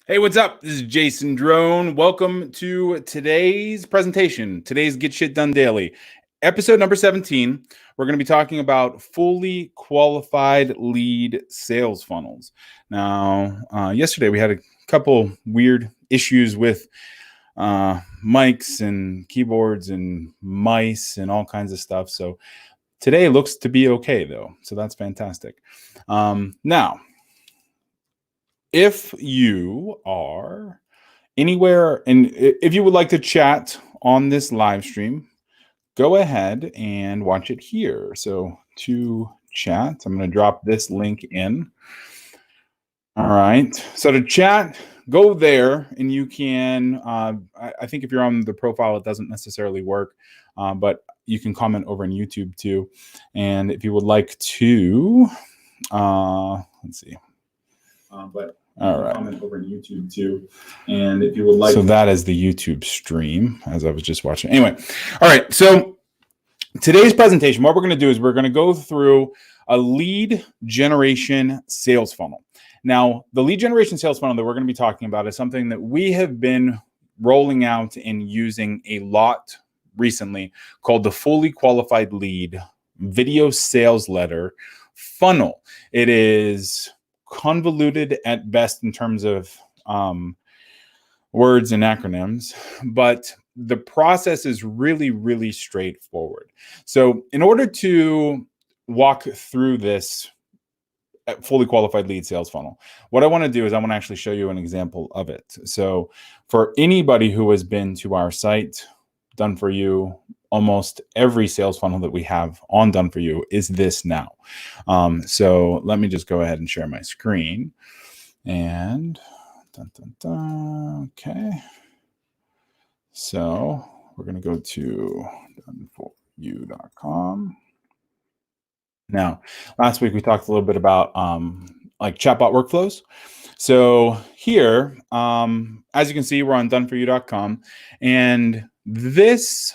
Hey, what's up? This is Jason Drone. Welcome to today's presentation, today's Get Shit Done Daily, episode number 17. We're going to be talking about fully qualified lead sales funnels. Now, yesterday we had a couple weird issues with mics and keyboards and mice and all kinds of stuff. So today looks to be okay, though. So that's fantastic. Now, if you are anywhere and if you would like to chat on this live stream, go ahead and watch it here. So to chat, I'm going to drop this link in. All right. So to chat, go there and you can, I think if you're on the profile, it doesn't necessarily work, but you can comment over on YouTube too. And if you would like to, let's see. But all right. Comment over on YouTube too. And if you would like. So that is the YouTube stream as I was just watching. Anyway. All right. So today's presentation, what we're going to do is we're going to go through a lead generation sales funnel. Now, the lead generation sales funnel that we're going to be talking about is something that we have been rolling out and using a lot recently called the fully qualified lead video sales letter funnel. It is convoluted at best in terms of words and acronyms, but the process is really, really straightforward. So in order to walk through this fully qualified lead sales funnel, what I want to do is I want to actually show you an example of it. So for anybody who has been to our site, Done For You, almost every sales funnel that we have on Done For You is this now. So let me just go ahead and share my screen. And okay. So we're going to go to doneforyou.com. Now, last week we talked a little bit about like chatbot workflows. So here, as you can see, we're on doneforyou.com, and this.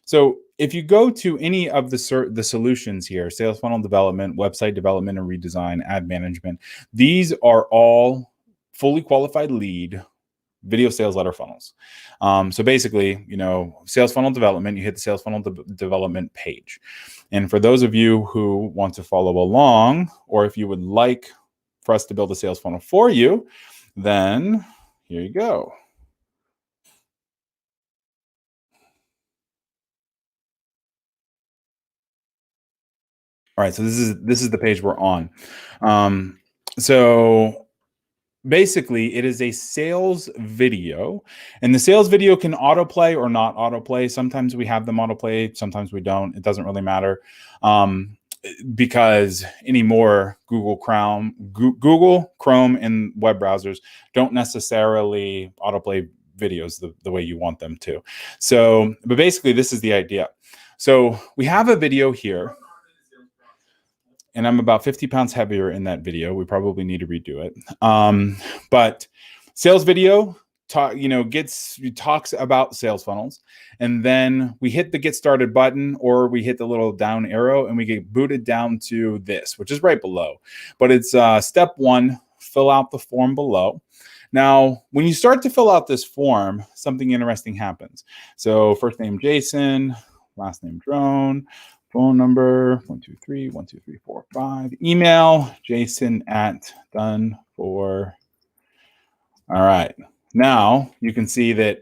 So if you go to any of the solutions here, sales funnel development, website development and redesign, ad management, these are all fully qualified lead video sales letter funnels. So basically, sales funnel development, you hit the sales funnel development page. And for those of you who want to follow along, or if you would like for us to build a sales funnel for you, then here you go. All right, so this is the page we're on. So basically, it is a sales video, and the sales video can autoplay or not autoplay. Sometimes we have them autoplay, sometimes we don't. It doesn't really matter because anymore, Google Chrome and web browsers don't necessarily autoplay videos the way you want them to. So, but basically, this is the idea. So we have a video here. And I'm about 50 pounds heavier in that video. We probably need to redo it. But sales video, talks about sales funnels. And then we hit the get started button, or we hit the little down arrow and we get booted down to this, which is right below. But it's step 1, fill out the form below. Now, when you start to fill out this form, something interesting happens. So first name, Jason, last name, Drone. Phone number 123-12345. Email Jason@donefor. All right. Now you can see that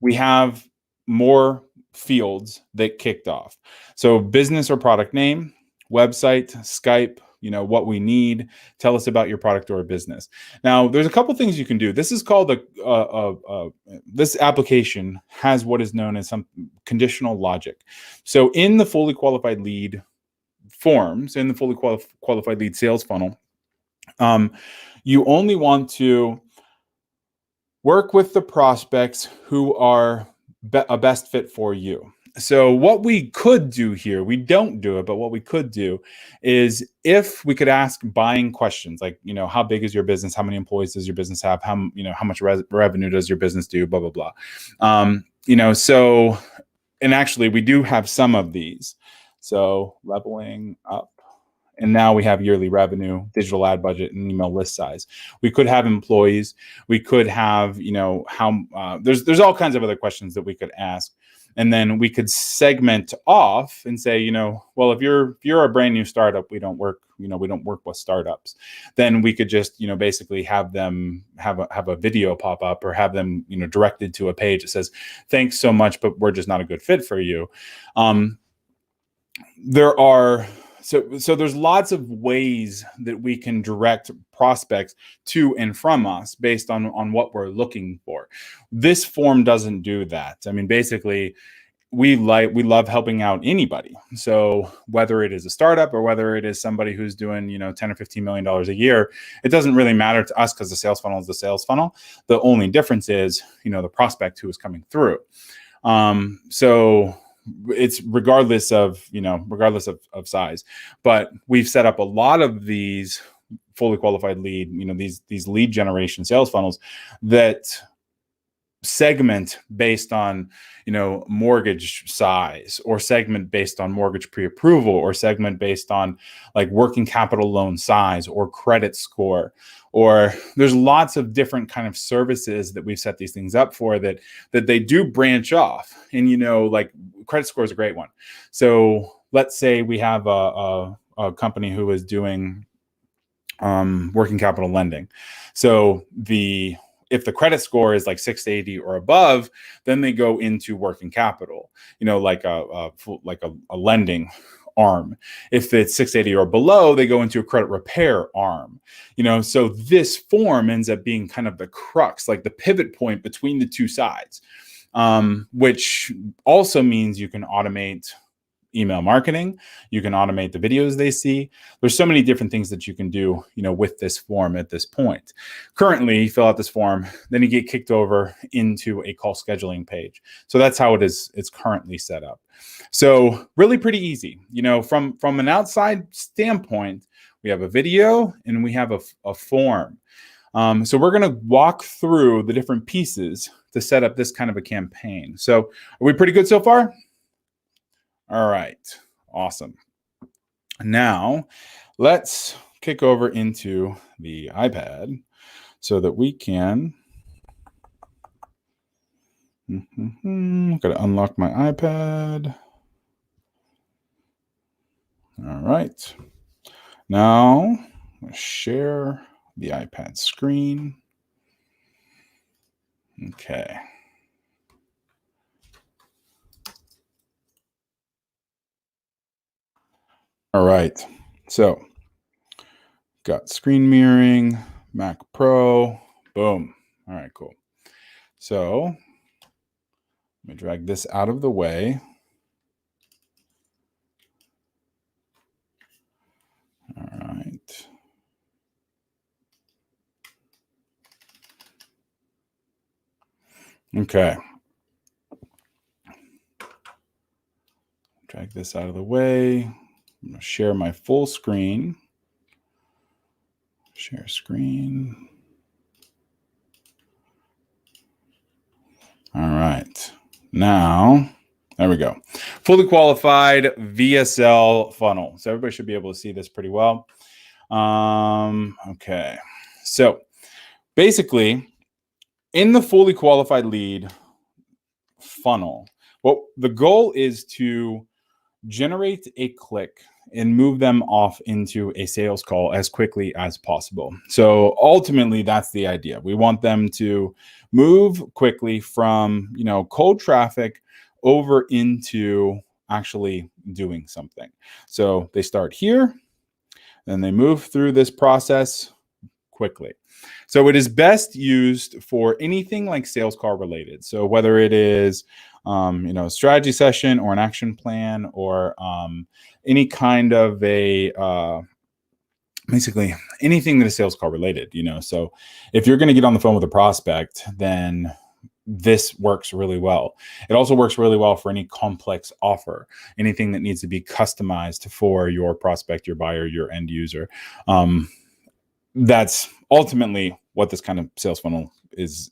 we have more fields that kicked off. So business or product name, website, Skype, what we need. Tell us about your product or business. Now, there's a couple things you can do. This is called this application has what is known as some conditional logic. So in the fully qualified lead forms, in the fully qualified lead sales funnel, you only want to work with the prospects who are a best fit for you. So what we could do here, we don't do it, but what we could do is if we could ask buying questions like, how big is your business? How many employees does your business have? How much revenue does your business do? Blah, blah, blah. So, and actually we do have some of these. So leveling up and now we have yearly revenue, digital ad budget, and email list size. We could have employees. We could have, how there's all kinds of other questions that we could ask. And then we could segment off and say, well, if you're a brand new startup, we don't work with startups. Then we could just, basically have them have a video pop up, or have them, directed to a page that says, thanks so much, but we're just not a good fit for you. So there's lots of ways that we can direct prospects to and from us based on what we're looking for. This form doesn't do that. I mean, basically, we love helping out anybody. So whether it is a startup or whether it is somebody who's doing, $10 or $15 million a year, it doesn't really matter to us, because the sales funnel is the sales funnel. The only difference is, the prospect who is coming through. So it's regardless of size. But we've set up a lot of these fully qualified lead, these lead generation sales funnels that segment based on, mortgage size, or segment based on mortgage pre-approval, or segment based on like working capital loan size or credit score. Or there's lots of different kind of services that we've set these things up for that they do branch off. And, like credit score is a great one. So let's say we have a company who is doing working capital lending. So if the credit score is like 680 or above, then they go into working capital, like a lending arm. If it's 680 or below, they go into a credit repair arm. So this form ends up being kind of the crux, like the pivot point between the two sides, which also means you can automate email marketing. You can automate the videos they see. There's so many different things that you can do, with this form at this point. Currently, you fill out this form, then you get kicked over into a call scheduling page. So that's how it's currently set up. So really pretty easy. From an outside standpoint, we have a video and we have a form. So we're going to walk through the different pieces to set up this kind of a campaign. So are we pretty good so far? All right, awesome. Now, let's kick over into the iPad so that we can. Got to unlock my iPad. All right. Now, let's share the iPad screen. Okay. All right, so got screen mirroring, Mac Pro, boom. All right, cool. So let me drag this out of the way. All right. Okay. Drag this out of the way. I'm going to share my full screen. Share screen. All right. Now, there we go. Fully qualified VSL funnel. So everybody should be able to see this pretty well. Okay. So basically, in the fully qualified lead funnel, well, the goal is to generate a click and move them off into a sales call as quickly as possible. So ultimately, that's the idea. We want them to move quickly from, cold traffic over into actually doing something. So they start here, then they move through this process quickly. So it is best used for anything like sales call related. So whether it is a strategy session or an action plan, or any kind of a basically anything that is sales call related, So if you're going to get on the phone with a prospect, then this works really well. It also works really well for any complex offer, anything that needs to be customized for your prospect, your buyer, your end user. That's ultimately what this kind of sales funnel is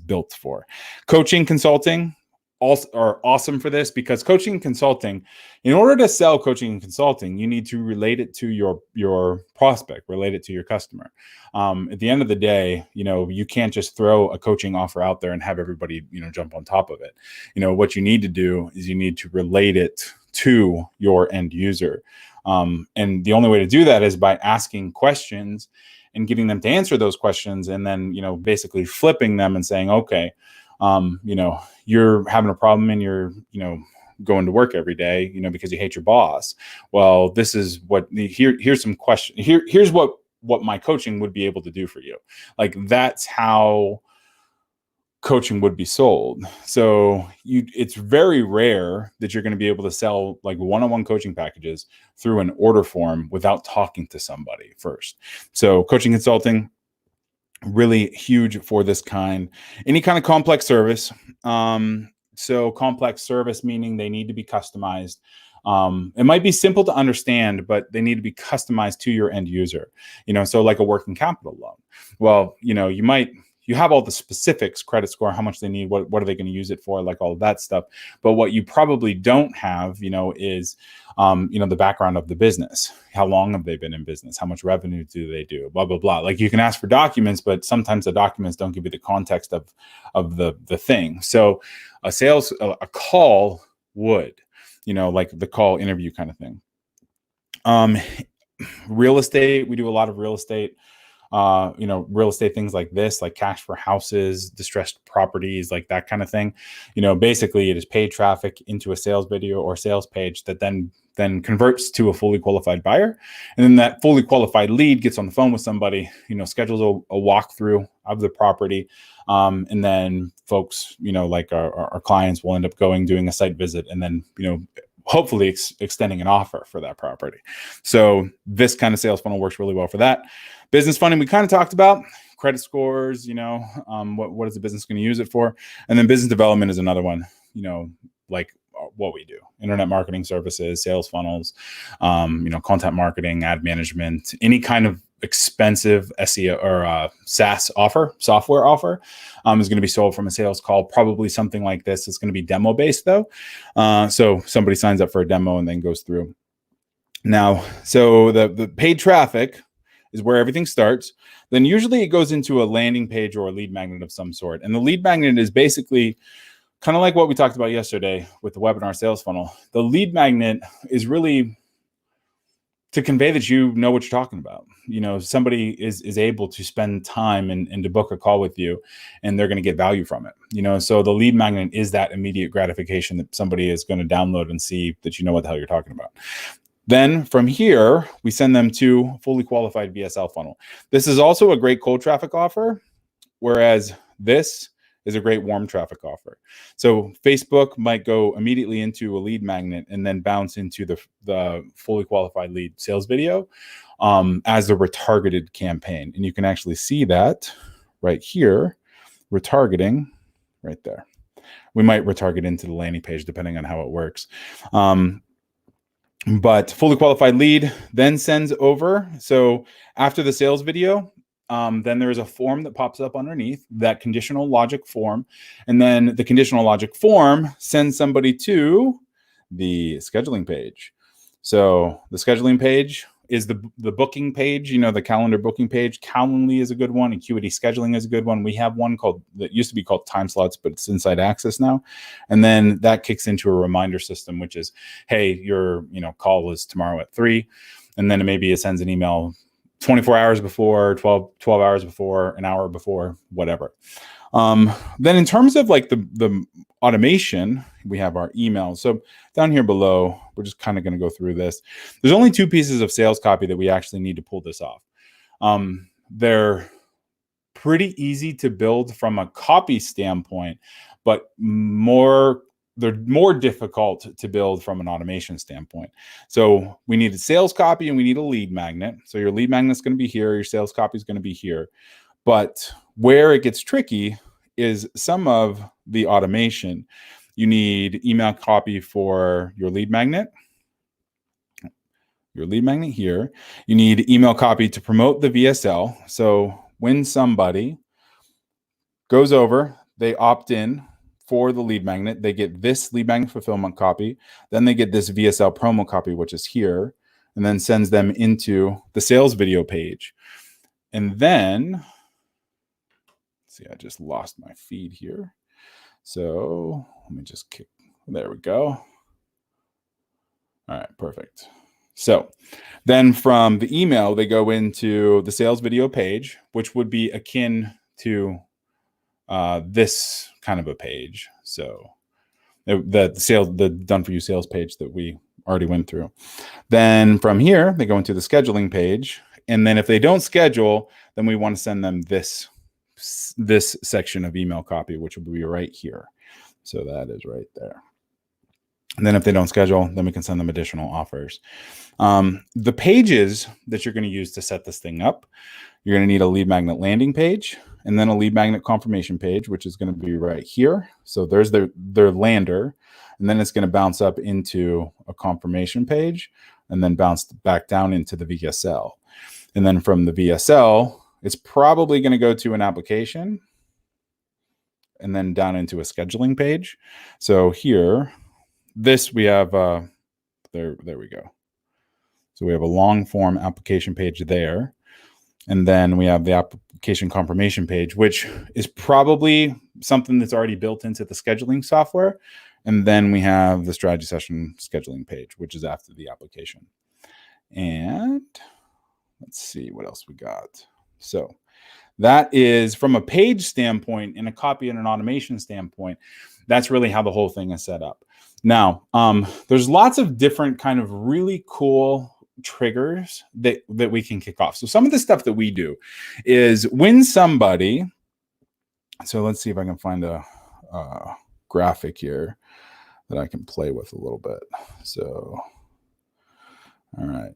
built for. Coaching, consulting, also are awesome for this, because coaching and consulting, in order to sell coaching and consulting, you need to relate it to your prospect, relate it to your customer. At the end of the day, you can't just throw a coaching offer out there and have everybody, jump on top of it. What you need to do is you need to relate it to your end user. And the only way to do that is by asking questions and getting them to answer those questions, and then, basically flipping them and saying, okay, you're having a problem and you're, going to work every day, because you hate your boss. Well, this is what, here's some question. Here's what my coaching would be able to do for you. Like, that's how coaching would be sold. So it's very rare that you're going to be able to sell like one-on-one coaching packages through an order form without talking to somebody first. So coaching consulting, really huge for this kind. Any kind of complex service. So complex service, meaning they need to be customized. It might be simple to understand, but they need to be customized to your end user. So like a working capital loan. Well, you have all the specifics, credit score, how much they need, what are they going to use it for, like all of that stuff. But what you probably don't have, is, the background of the business. How long have they been in business? How much revenue do they do? Blah, blah, blah. Like, you can ask for documents, but sometimes the documents don't give you the context of the thing. So a call would, like the call interview kind of thing. Real estate, we do a lot of real estate. Real estate things like this, like cash for houses, distressed properties, like that kind of thing. Basically it is paid traffic into a sales video or sales page that then converts to a fully qualified buyer. And then that fully qualified lead gets on the phone with somebody, schedules a walkthrough of the property. And then folks, like our clients will end up doing a site visit, and then, hopefully extending an offer for that property. So this kind of sales funnel works really well for that. Business funding, we kind of talked about. Credit scores, what is the business going to use it for? And then business development is another one, like what we do. Internet marketing services, sales funnels, content marketing, ad management, any kind of expensive SEO or SaaS software offer is going to be sold from a sales call. Probably something like this. It's going to be demo based though. So somebody signs up for a demo and then goes through. Now, so the paid traffic is where everything starts. Then usually it goes into a landing page or a lead magnet of some sort. And the lead magnet is basically kind of like what we talked about yesterday with the webinar sales funnel. The lead magnet is really to convey that you know what you're talking about. Somebody is able to spend time and to book a call with you, and they're going to get value from it. So the lead magnet is that immediate gratification that somebody is going to download and see that you know what the hell you're talking about. Then from here, we send them to fully qualified VSL funnel. This is also a great cold traffic offer, whereas this is a great warm traffic offer. So Facebook might go immediately into a lead magnet and then bounce into the fully qualified lead sales video as a retargeted campaign. And you can actually see that right here, retargeting right there. We might retarget into the landing page depending on how it works. But fully qualified lead then sends over. So after the sales video, then there is a form that pops up underneath, that conditional logic form. And then the conditional logic form sends somebody to the scheduling page. So the scheduling page is the booking page, the calendar booking page. Calendly is a good one. Acuity scheduling is a good one. We have one that used to be called time slots, but it's inside Access now. And then that kicks into a reminder system, which is, hey, your call is tomorrow at 3. And then maybe it sends an email 24 hours before, 12 hours before, an hour before, whatever. Then in terms of like the automation, we have our emails. So down here below, we're just kind of going to go through this. There's only 2 pieces of sales copy that we actually need to pull this off. They're pretty easy to build from a copy standpoint, but they're more difficult to build from an automation standpoint. So we need a sales copy and we need a lead magnet. So your lead magnet is going to be here. Your sales copy is going to be here. But where it gets tricky is some of the automation. You need email copy for your lead magnet here. You need email copy to promote the VSL. So when somebody goes over, they opt in for the lead magnet. They get this lead magnet fulfillment copy. Then they get this VSL promo copy, which is here, and then sends them into the sales video page. And then, see, I just lost my feed here. So let me just kick, there we go. All right, perfect. So then from the email, they go into the sales video page, which would be akin to this kind of a page. So the done for you sales page that we already went through. Then from here, they go into the scheduling page. And then if they don't schedule, then we want to send them this section of email copy, which will be right here. So that is right there. And then if they don't schedule, then we can send them additional offers. The pages that you're going to use to set this thing up, you're going to need a lead magnet landing page and then a lead magnet confirmation page, which is going to be right here. So there's their lander, and then it's going to bounce up into a confirmation page and then bounce back down into the VSL. And then from the VSL, it's probably going to go to an application and then down into a scheduling page. So here, this we have, there we go. So we have a long form application page there. And then we have the application confirmation page, which is probably something that's already built into the scheduling software. And then we have the strategy session scheduling page, which is after the application. And let's see what else we got. So that is from a page standpoint and a copy and an automation standpoint. That's really how the whole thing is set up. Now, there's lots of different kind of really cool triggers that we can kick off. So some of the stuff that we do is when somebody, so let's see if I can find a graphic here that I can play with a little bit. So, all right.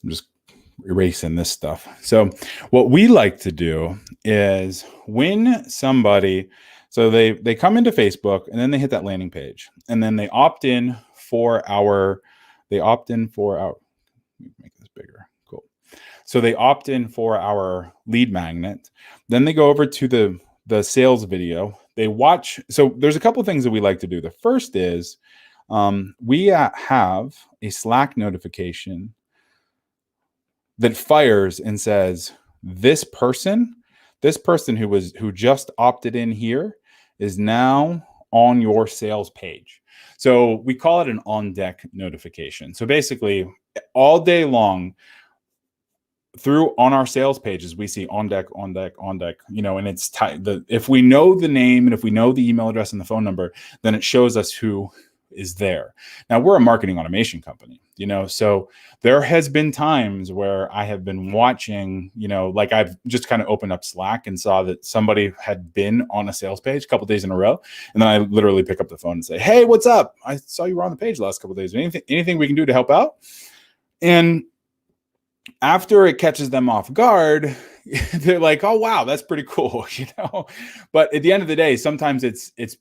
I'm just erasing this stuff. So what we like to do is when somebody, so they come into Facebook and then they hit that landing page and then they opt in for our, make this bigger. Cool. So they opt in for our lead magnet. Then they go over to the sales video. They watch. So there's a couple of things that we like to do. The first is we have a Slack notification that fires and says, this person who just opted in here is now on your sales page. So we call it an on deck notification. So basically all day long on our sales pages, we see on deck, on deck, on deck, and it's if we know the name and if we know the email address and the phone number, then it shows us who is there. Now we're a marketing automation company, so there has been times where I have been watching, like I've just kind of opened up Slack and saw that somebody had been on a sales page a couple of days in a row. And then I literally pick up the phone and say, hey, what's up? I saw you were on the page the last couple of days. Anything we can do to help out? And after it catches them off guard, they're like, oh, wow, that's pretty cool. But at the end of the day, sometimes it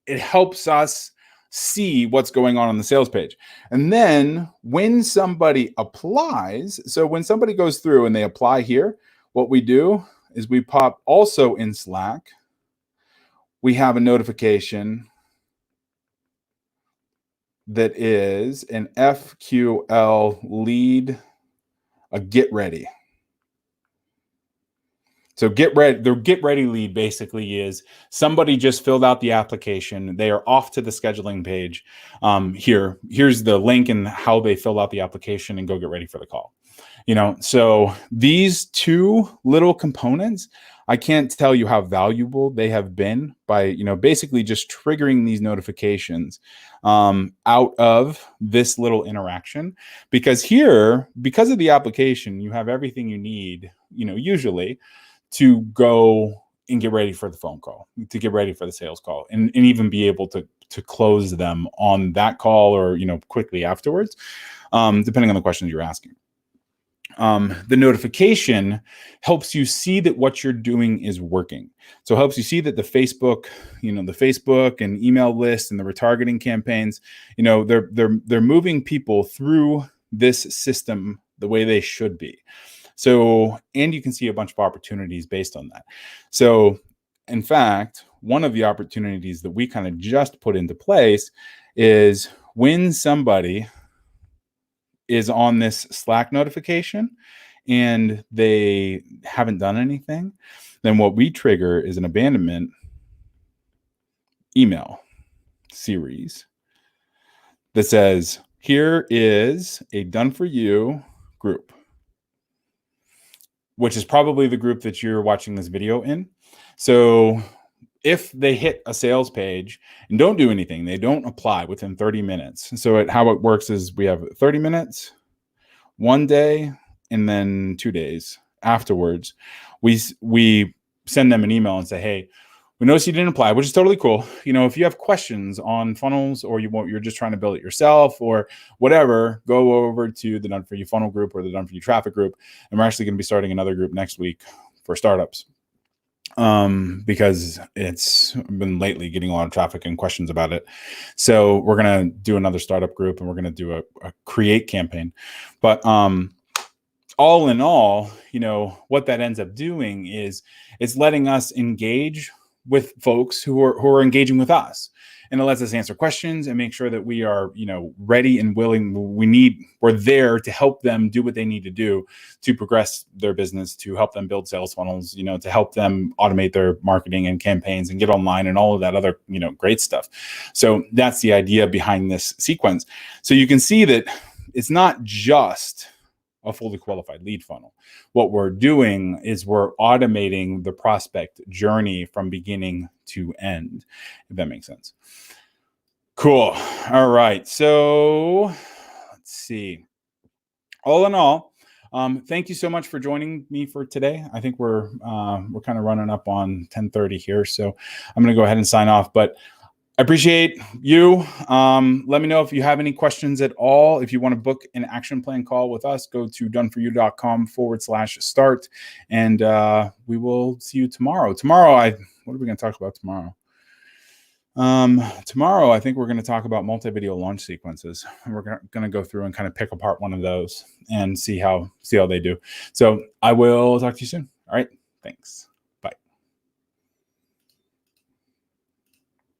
helps us see what's going on the sales page. And then when somebody applies, so when somebody goes through and they apply here, what we do is we pop also in Slack, we have a notification that is an FQL lead, a get ready. So the get ready lead basically is somebody just filled out the application. They are off to the scheduling page. Here's the link and how they fill out the application and go get ready for the call. So these two little components, I can't tell you how valuable they have been by, basically just triggering these notifications out of this little interaction. Because because of the application, you have everything you need, usually to go and get ready for the phone call, to get ready for the sales call, and even be able to close them on that call or, quickly afterwards, depending on the questions you're asking. The notification helps you see that what you're doing is working. So it helps you see that the Facebook, the Facebook and email list and the retargeting campaigns, they're moving people through this system the way they should be. So, and you can see a bunch of opportunities based on that. So in fact, one of the opportunities that we kind of just put into place is when somebody is on this Slack notification and they haven't done anything, then what we trigger is an abandonment email series that says, here is a done for you group, which is probably the group that you're watching this video in. So if they hit a sales page and don't do anything, they don't apply within 30 minutes. So how it works is we have 30 minutes, 1 day, and then 2 days afterwards. We send them an email and say, hey, we noticed you didn't apply, which is totally cool. If you have questions on funnels or you're just trying to build it yourself or whatever, go over to the Done For You funnel group or the Done For You traffic group. And we're actually going to be starting another group next week for startups because it's been lately getting a lot of traffic and questions about it. So we're going to do another startup group and we're going to do a create campaign. But all in all, what that ends up doing is it's letting us engage with folks who are engaging with us, and it lets us answer questions and make sure that we are, ready and willing. We're there to help them do what they need to do to progress their business, to help them build sales funnels, to help them automate their marketing and campaigns and get online and all of that other, great stuff. So that's the idea behind this sequence. So you can see that it's not just a fully qualified lead funnel. What we're doing is we're automating the prospect journey from beginning to end, if that makes sense. Cool. All right. So let's see. All in all, thank you so much for joining me for today. I think we're kind of running up on 10:30 here, so I'm going to go ahead and sign off. But I appreciate you. Let me know if you have any questions at all. If you want to book an action plan call with us, go to doneforyou.com/start. And we will see you tomorrow. What are we going to talk about tomorrow? Tomorrow, I think we're going to talk about multi-video launch sequences. And we're going to go through and kind of pick apart one of those and see how they do. So I will talk to you soon. All right. Thanks.